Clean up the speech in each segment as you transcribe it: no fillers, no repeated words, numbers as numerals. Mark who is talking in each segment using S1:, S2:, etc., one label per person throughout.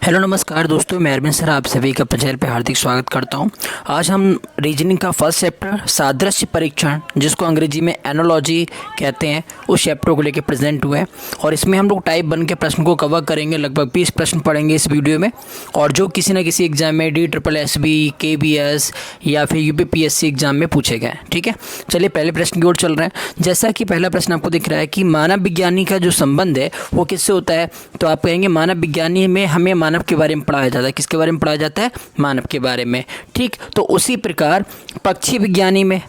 S1: Hello नमस्कार दोस्तों, मैं अरविंद सर आप सभी का अपने चैनल पर हार्दिक स्वागत करता हूं। आज हम रीजनिंग का फर्स्ट चैप्टर सादृश्य परीक्षण, जिसको अंग्रेजी में एनालॉजी कहते हैं, उस चैप्टर को लेकर प्रेजेंट हुए हैं। और इसमें हम लोग टाइप 1 के प्रश्न को कवर करेंगे। लगभग 20 प्रश्न पढ़ेंगे इस वीडियो में, और जो किसी न किसी एग्जाम में DSSB, KBS या फिर UPPSC एग्जाम में पूछे गए। ठीक है, चलिए पहले प्रश्न की ओर चल रहे हैं। जैसा कि पहला प्रश्न आपको दिख रहा है कि मानव विज्ञानी का जो संबंध है वो किससे होता है, तो आप कहेंगे मानव विज्ञानी में हमें मानव के बारे में पढ़ाया जाता है। किसके बारे में पढ़ाया जाता है? मानव के बारे में। ठीक, तो उसी प्रकार पक्षी विज्ञानी में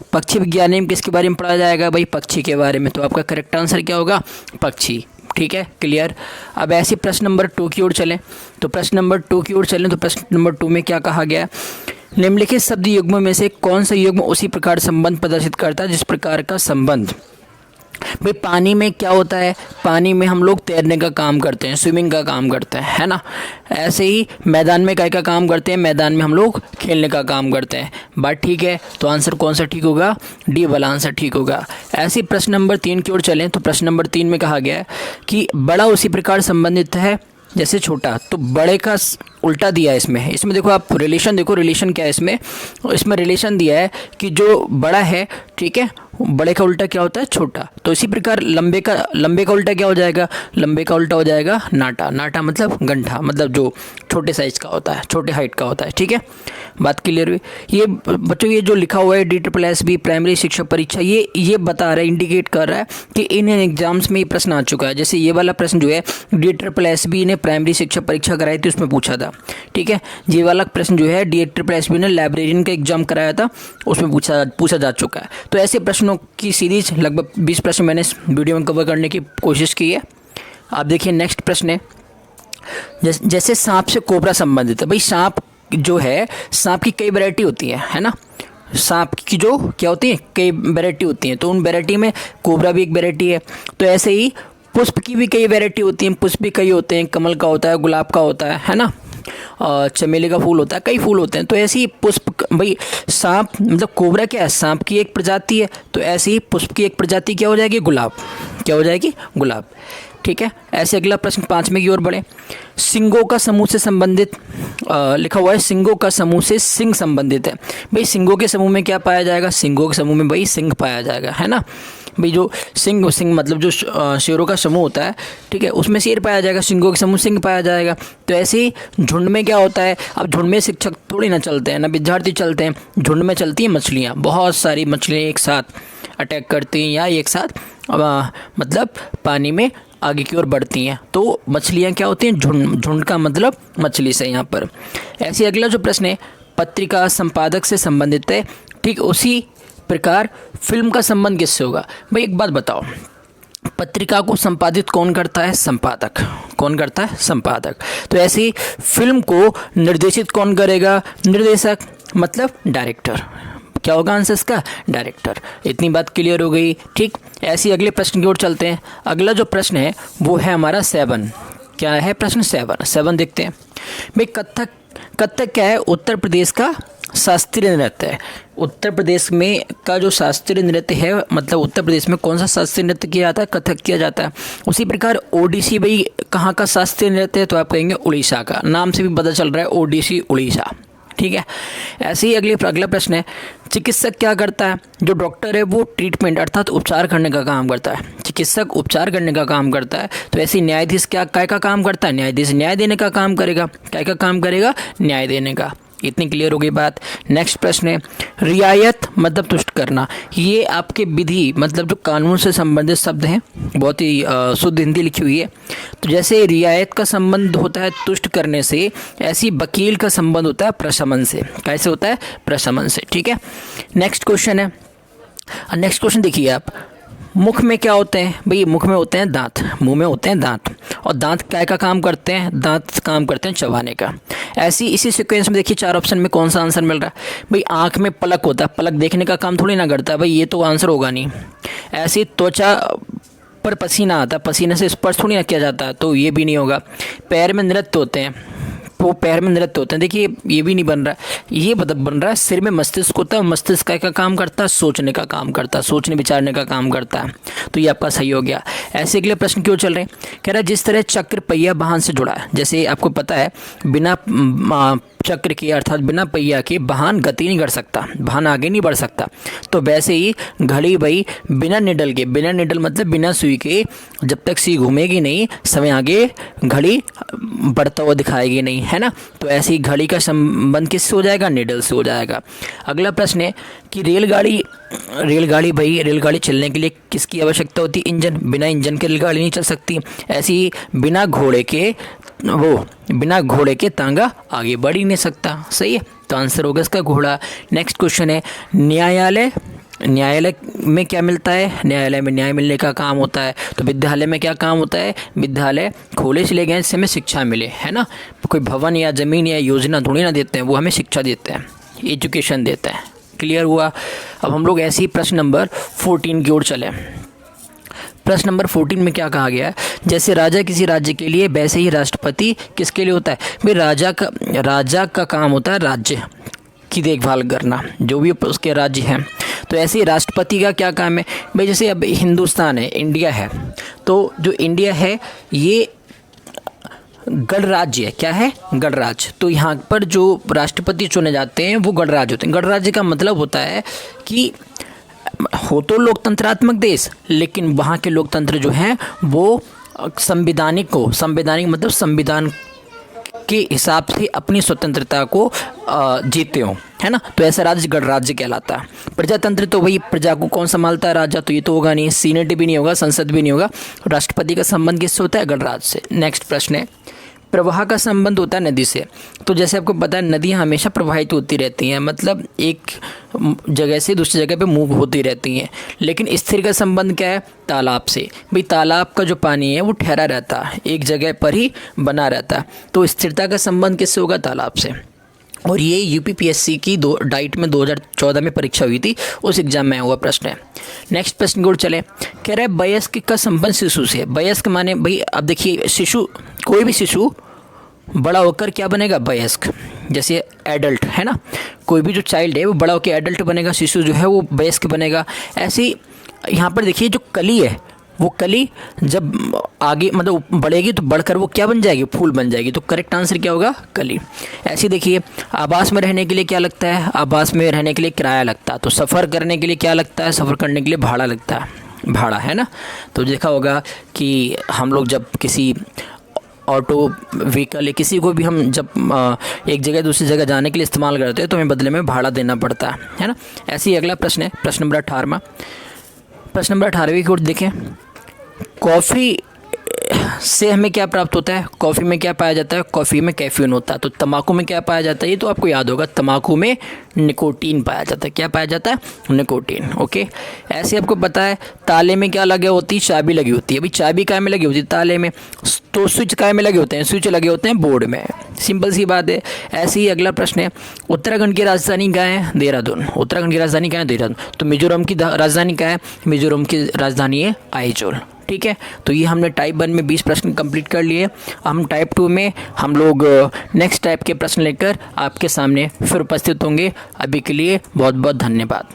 S1: किसके बारे में पढ़ाया जाएगा? भाई पक्षी के बारे में। तो आपका करेक्ट आंसर क्या होगा? पक्षी। ठीक है, क्लियर। अब ऐसे प्रश्न नंबर 2 की ओर चलें। तो प्रश्न नंबर 2 में क्या कहा गया? निम्नलिखित शब्द युग्म में से कौन सा युग्म उसी प्रकार संबंध प्रदर्शित करता है जिस प्रकार का संबंध? भाई पानी में क्या होता है? पानी में हम लोग तैरने का काम करते हैं, स्विमिंग का काम करते हैं, है ना। ऐसे ही मैदान में क्या काम करते हैं? मैदान में हम लोग खेलने का काम करते हैं। बात ठीक है, तो आंसर कौन सा ठीक होगा? डी वाला आंसर ठीक होगा। ऐसे ही प्रश्न नंबर 3 की ओर चलें। तो प्रश्न नंबर 3 में कहा गया है कि बड़ा उसी प्रकार संबंधित है जैसे छोटा। तो बड़े का उल्टा दिया है इसमें देखो, आप रिलेशन देखो, रिलेशन क्या है इसमें रिलेशन दिया है कि जो बड़ा है, ठीक है, बड़े का उल्टा क्या होता है? छोटा। तो इसी प्रकार लंबे का उल्टा क्या हो जाएगा? लंबे का उल्टा हो जाएगा नाटा। नाटा मतलब गंठा, मतलब जो छोटे साइज का होता है, छोटे हाइट का होता है। ठीक है, बात क्लियर हुई। ये बच्चों ये जो लिखा हुआ है DSSB प्राइमरी शिक्षक परीक्षा, ये बता रहा है, इंडिकेट कर रहा है कि इन एग्जाम्स में ये प्रश्न आ चुका है। जैसे ये वाला प्रश्न जो है DSSB ने प्राइमरी शिक्षक परीक्षा कराई थी, उसमें पूछा था। ठीक है, ये वाला प्रश्न जो है DSSB ने लाइब्रेरियन का एग्जाम कराया था, उसमें पूछा जा चुका है। तो ऐसे प्रश्नों की सीरीज लगभग 20 प्रश्न मैंने इस वीडियो में कवर करने की कोशिश की है। आप देखिए नेक्स्ट प्रश्न है, जैसे सांप से कोबरा संबंधित है। भाई सांप जो है, सांप की कई वैरायटी होती है ना। सांप की जो क्या होती है, कई वैरायटी होती हैं। तो उन वैरायटी में कोबरा भी एक वैरायटी है। तो ऐसे ही पुष्प की भी कई वैरायटी होती हैं। पुष्प भी कई होते हैं, कमल का होता है, गुलाब का होता है ना, चमेली का फूल होता है, कई फूल होते हैं। तो ऐसे ही पुष्प, भाई सांप मतलब कोबरा क्या है? सांप की एक प्रजाति है। तो ऐसे ही पुष्प की एक प्रजाति क्या हो जाएगी? गुलाब। क्या हो जाएगी? गुलाब। ठीक है, ऐसे अगला प्रश्न 5वें की ओर बढ़े। सिंगों का समूह से संबंधित लिखा हुआ है, सिंगों का समूह से सिंह संबंधित है। भाई सिंगों के समूह में क्या पाया जाएगा? सिंगों के समूह में भाई सिंह पाया जाएगा, है ना। भाई जो सिंह मतलब जो शेरों का समूह होता है, ठीक है, उसमें शेर पाया जाएगा, सिंगों के समूह सिंह पाया जाएगा। तो ऐसे ही झुंड में क्या होता है? अब झुंड में शिक्षक थोड़ी ना चलते हैं, ना विद्यार्थी चलते हैं। झुंड में चलती हैं मछलियाँ, बहुत सारी मछलियाँ एक साथ अटैक करती हैं या एक साथ मतलब पानी में आगे की ओर बढ़ती हैं। तो मछलियाँ क्या होती हैं? झुंड का मतलब मछली से यहाँ पर। ऐसे अगला जो प्रश्न है, पत्रिका संपादक से संबंधित है। ठीक, उसी प्रकार फिल्म का संबंध किससे होगा? भाई एक बात बताओ, पत्रिका को संपादित कौन करता है? संपादक। कौन करता है? संपादक। तो ऐसे ही फिल्म को निर्देशित कौन करेगा? निर्देशक, मतलब डायरेक्टर। क्या होगा आंसर इसका? डायरेक्टर। इतनी बात क्लियर हो गई। ठीक, ऐसे ही अगले प्रश्न की ओर चलते हैं। अगला जो प्रश्न है वो है हमारा 7। क्या है प्रश्न? 7 देखते हैं। भाई कथक क्या है? उत्तर प्रदेश का शास्त्रीय नृत्य है। उत्तर प्रदेश में का जो शास्त्रीय नृत्य है, मतलब उत्तर प्रदेश में कौन सा शास्त्रीय नृत्य किया जाता है? कथक किया जाता है। उसी प्रकार ओडिसी भाई कहाँ का शास्त्रीय नृत्य है? तो आप कहेंगे उड़ीसा का। नाम से भी पता चल रहा है, ओडिसी उड़ीसा। ठीक है, ऐसे ही अगला प्रश्न है, चिकित्सक क्या करता है? जो डॉक्टर है वो ट्रीटमेंट अर्थात उपचार करने का काम करता है। चिकित्सक उपचार करने का काम करता है। तो ऐसे न्यायाधीश क्या का काम करता है? न्यायाधीश न्याय देने का काम करेगा। क्या का काम करेगा? न्याय देने का। इतनी क्लियर हो गई बात। नेक्स्ट प्रश्न है, रियायत मतलब तुष्ट करना। ये आपके विधि मतलब जो कानून से संबंधित शब्द हैं, बहुत ही शुद्ध हिंदी लिखी हुई है। तो जैसे रियायत का संबंध होता है तुष्ट करने से, ऐसी वकील का संबंध होता है प्रशमन से। कैसे होता है? प्रशमन से। ठीक है, नेक्स्ट क्वेश्चन है। नेक्स्ट क्वेश्चन देखिए आप, मुख में क्या होते हैं? भाई मुख में होते हैं दांत, मुंह में होते हैं दांत। और दांत क्या का काम करते हैं? दांत काम करते हैं चबाने का। ऐसी इसी सीक्वेंस में देखिए 4 ऑप्शन में कौन सा आंसर मिल रहा है? भाई आंख में पलक होता है, पलक देखने का काम थोड़ी ना करता है, भाई ये तो आंसर होगा नहीं। ऐसी त्वचा पर पसीना आता है, पसीने से स्पर्श थोड़ी ना किया जाता है, तो ये भी नहीं होगा। पैर में नृत्य होते हैं, वो पैर में नृत्य होते हैं। देखिए ये भी नहीं बन रहा है, ये बन रहा है सिर में मस्तिष्क होता है, मस्तिष्क का काम करता है, सोचने का काम करता है, सोचने विचारने का काम करता है। तो ये आपका सही हो गया। ऐसे अगले प्रश्न क्यों चल रहे हैं, कह रहा है जिस तरह चक्र पहिया वाहन से जुड़ा है, जैसे आपको पता है बिना चक्र के अर्थात बिना पहिया के वाहन गति नहीं कर सकता, वाहन आगे नहीं बढ़ सकता, तो वैसे ही घड़ी भाई बिना निडल के, बिना निडल मतलब बिना सुई के, जब तक सुई घूमेगी नहीं समय आगे घड़ी बढ़ता हुआ दिखाएगी नहीं, है ना। तो ऐसे ही घड़ी का संबंध किससे हो जाएगा, निडल से हो जाएगा। अगला प्रश्न है कि रेलगाड़ी रेलगाड़ी चलने के लिए किसकी आवश्यकता होती है, इंजन। बिना इंजन के रेलगाड़ी नहीं चल सकती। ऐसे ही बिना घोड़े के तांगा आगे बढ़ ही नहीं सकता। सही है, तो आंसर होगा इसका घोड़ा। नेक्स्ट क्वेश्चन है न्यायालय में क्या मिलता है, न्यायालय में न्याय मिलने का काम होता है। तो विद्यालय में क्या काम होता है, विद्यालय खोले चले गए जिससे हमें शिक्षा मिले, है ना। कोई भवन या ज़मीन या योजना थोड़ी ना देते हैं, वो हमें शिक्षा देते हैं, एजुकेशन देते हैं। क्लियर हुआ। अब हम लोग ऐसे ही प्रश्न नंबर 14 की ओर चले। प्रश्न नंबर 14 में क्या कहा गया है, जैसे राजा किसी राज्य के लिए वैसे ही राष्ट्रपति किसके लिए होता है। भाई राजा का काम होता है राज्य की देखभाल करना, जो भी उसके राज्य हैं। तो ऐसे ही राष्ट्रपति का क्या काम है भाई, जैसे अब हिंदुस्तान है, इंडिया है, तो जो इंडिया है ये गणराज्य है। क्या है, गणराज्य। तो यहाँ पर जो राष्ट्रपति चुने जाते हैं वो गणराज्य होते हैं। गणराज्य का मतलब होता है कि हो तो लोकतंत्रात्मक देश, लेकिन वहाँ के लोकतंत्र जो हैं वो संवैधानिक मतलब संविधान के हिसाब से अपनी स्वतंत्रता को जीते हों, है ना। तो ऐसा राज्य गणराज्य कहलाता है। प्रजातंत्र तो वही प्रजा को कौन संभालता है, राजा। तो ये तो होगा नहीं, सीनेट भी नहीं होगा, संसद भी नहीं होगा। राष्ट्रपति का संबंध किससे होता है, गणराज्य से। नेक्स्ट प्रश्न है प्रवाह का संबंध होता है नदी से। तो जैसे आपको पता है नदियाँ हमेशा प्रवाहित होती रहती हैं, मतलब एक जगह से दूसरी जगह पे मूव होती रहती हैं। लेकिन स्थिर का संबंध क्या है, तालाब से। भाई तालाब का जो पानी है वो ठहरा रहता है, एक जगह पर ही बना रहता है। तो स्थिरता का संबंध किससे होगा, तालाब से। और ये यूपीपीएससी की डाइट में 2014 में परीक्षा हुई थी, उस एग्जाम में हुआ प्रश्न है। नेक्स्ट प्रश्न की ओर चले। कह रहा है वयस्क का संबंध शिशु से। वयस्क माने भाई अब देखिए शिशु, कोई भी शिशु बड़ा होकर क्या बनेगा, वयस्क। जैसे एडल्ट है ना, कोई भी जो चाइल्ड है वो बड़ा होकर एडल्ट बनेगा, शिशु जो है वो वयस्क बनेगा। ऐसे ही यहाँ पर देखिए जो कली है वो कली जब आगे मतलब बढ़ेगी तो बढ़कर वो क्या बन जाएगी, फूल बन जाएगी। तो करेक्ट आंसर क्या होगा, कली। ऐसे देखिए आवास में रहने के लिए क्या लगता है, आवास में रहने के लिए किराया लगता है। तो सफ़र करने के लिए क्या लगता है, सफ़र करने के लिए भाड़ा लगता है, भाड़ा, है ना। तो देखा होगा कि हम लोग जब किसी ऑटो व्हीकल या किसी को भी हम जब एक जगह दूसरी जगह जाने के लिए इस्तेमाल करते हैं तो हमें बदले में भाड़ा देना पड़ता है ना। ऐसे ही अगला प्रश्न है प्रश्न नंबर 18। प्रश्न नंबर 18वीं की ओर देखें। कॉफ़ी से हमें क्या प्राप्त होता है, कॉफ़ी में क्या पाया जाता है, कॉफ़ी में कैफीन होता है। तो तंबाकू में क्या पाया जाता है, ये तो आपको याद होगा, तंबाकू में निकोटीन पाया जाता है। क्या पाया जाता है, निकोटीन। ओके। ऐसे आपको पता है ताले में क्या लगे होती है, चाबी लगी होती है। अभी चाबी काय में लगी होती है, ताले में। तो स्विच काय में लगे होते हैं, स्विच लगे होते हैं बोर्ड में। सिंपल सी बात है। ऐसे ही अगला प्रश्न है उत्तराखंड की राजधानी क्या है, देहरादून। उत्तराखंड की राजधानी क्या है, देहरादून। तो मिजोरम की राजधानी क्या है, मिजोरम की राजधानी है आइजोल। ठीक है। तो ये हमने टाइप 1 में 20 प्रश्न कंप्लीट कर लिए। हम टाइप 2 में हम लोग नेक्स्ट टाइप के प्रश्न लेकर आपके सामने फिर उपस्थित होंगे। अभी के लिए बहुत बहुत धन्यवाद।